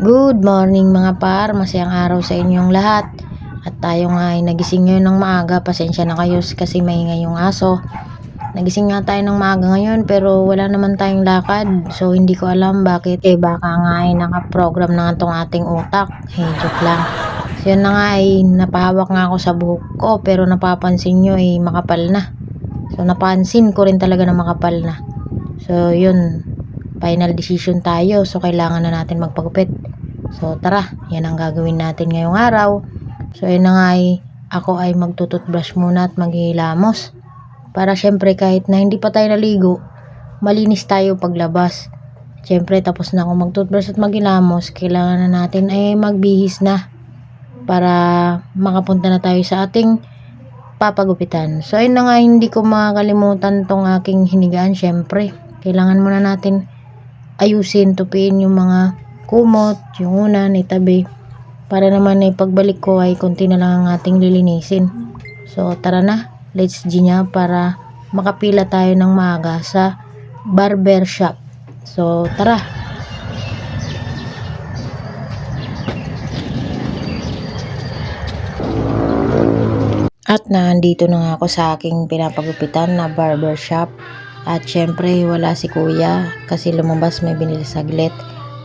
Good morning mga par, masayang araw sa inyong lahat. At tayo nga ay nagising ngayon ng maaga. Pasensya na kayo kasi maingay yung aso. Nagising nga tayo ng maaga ngayon pero wala naman tayong lakad. So hindi ko alam bakit. Baka nga ay nakaprogram na nga itong ating utak. Joke lang. So yun na nga ay napahawak nga ako sa buhok ko pero napapansin nyo ay makapal na. So napansin ko rin talaga na makapal na. So yun, final decision tayo. So kailangan na natin magpagupit. So tara, yan ang gagawin natin ngayong araw. So yun na nga ay ako ay magtututbrush muna at maghihilamos. Para syempre kahit na hindi pa tayo naligo, malinis tayo paglabas. Syempre tapos na ako magtutbrush at maghilamos, kailangan na natin ay magbihis na. Para makapunta na tayo sa ating papagupitan. So ayun na nga, hindi ko makakalimutan tong aking hinigaan. Syempre, kailangan muna natin ayusin, tupiin yung mga kumot, yung unan, itabi. Para naman ay pagbalik ko ay konti na lang ang ating lilinisin. So tara na, let's G na para makapila tayo ng maaga sa barber shop. So tara. At nandito na nga ako sa aking pinapagupitan na barber shop. At syempre wala si kuya kasi lumabas, may binili saglit.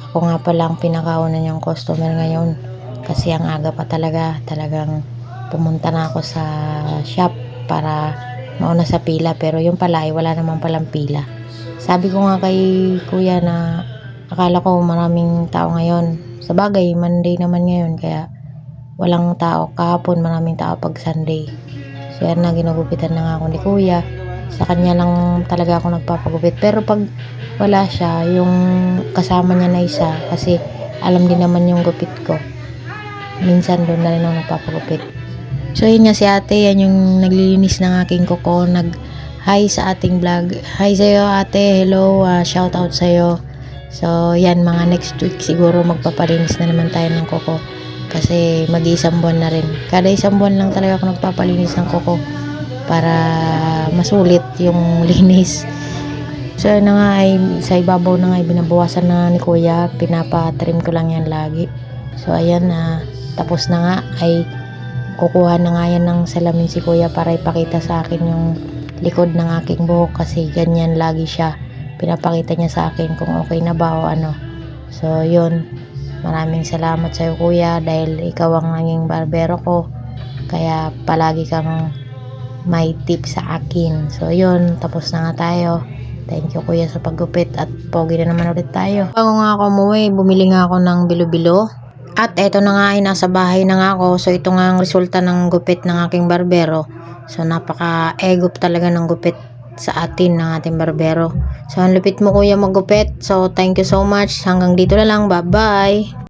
Ako nga pala ang pinakauna niyang customer ngayon kasi ang aga pa talagang pumunta na ako sa shop para mauna sa pila, pero yung pala ay wala naman palang pila. Sabi ko nga kay kuya na akala ko maraming tao ngayon. Sa bagay, Monday naman ngayon kaya walang tao. Kahapon maraming tao pag Sunday. So yan na, ginugupitan na nga ako ni kuya. Sa kanya lang talaga ako nagpapagupit. Pero pag wala siya, yung kasama niya na isa, kasi alam din naman yung gupit ko, minsan doon na rin ako nagpapagupit. So yun nga si ate, yan yung naglilinis ng aking kuko. Hi sa ating vlog. Hi sa'yo ate, hello, shout out sa'yo. So yan, mga next week siguro magpapalinis na naman tayo ng kuko. Kasi mag-iisang buwan na rin. Kada isang buwan lang talaga ako nagpapalinis ng kuko para masulit yung linis. So na nga ay sa ibabaw na nga ay binabawasan na ni kuya, pinapa-trim ko lang yan lagi. So ayan na, tapos na nga ay kukuha na nga yan ng salamin si kuya para ipakita sa akin yung likod ng aking buhok kasi ganyan lagi siya, pinapakita niya sa akin kung okay na ba o ano. So yun, maraming salamat sa iyo kuya dahil ikaw ang naging barbero ko, kaya palagi kang may tip sa akin. So yun, tapos na nga tayo. Thank you kuya sa paggupit at pogi na naman ulit tayo. Bago nga ako umuwi, bumili nga ako ng bilo-bilo. At eto na nga ay nasa bahay na nga ako. So ito nga ang resulta ng gupit ng aking barbero. So napaka-egop talaga ng gupit sa atin ng ating barbero. So ang lupit mo kuya maggupit. So thank you so much. Hanggang dito na lang. Bye bye.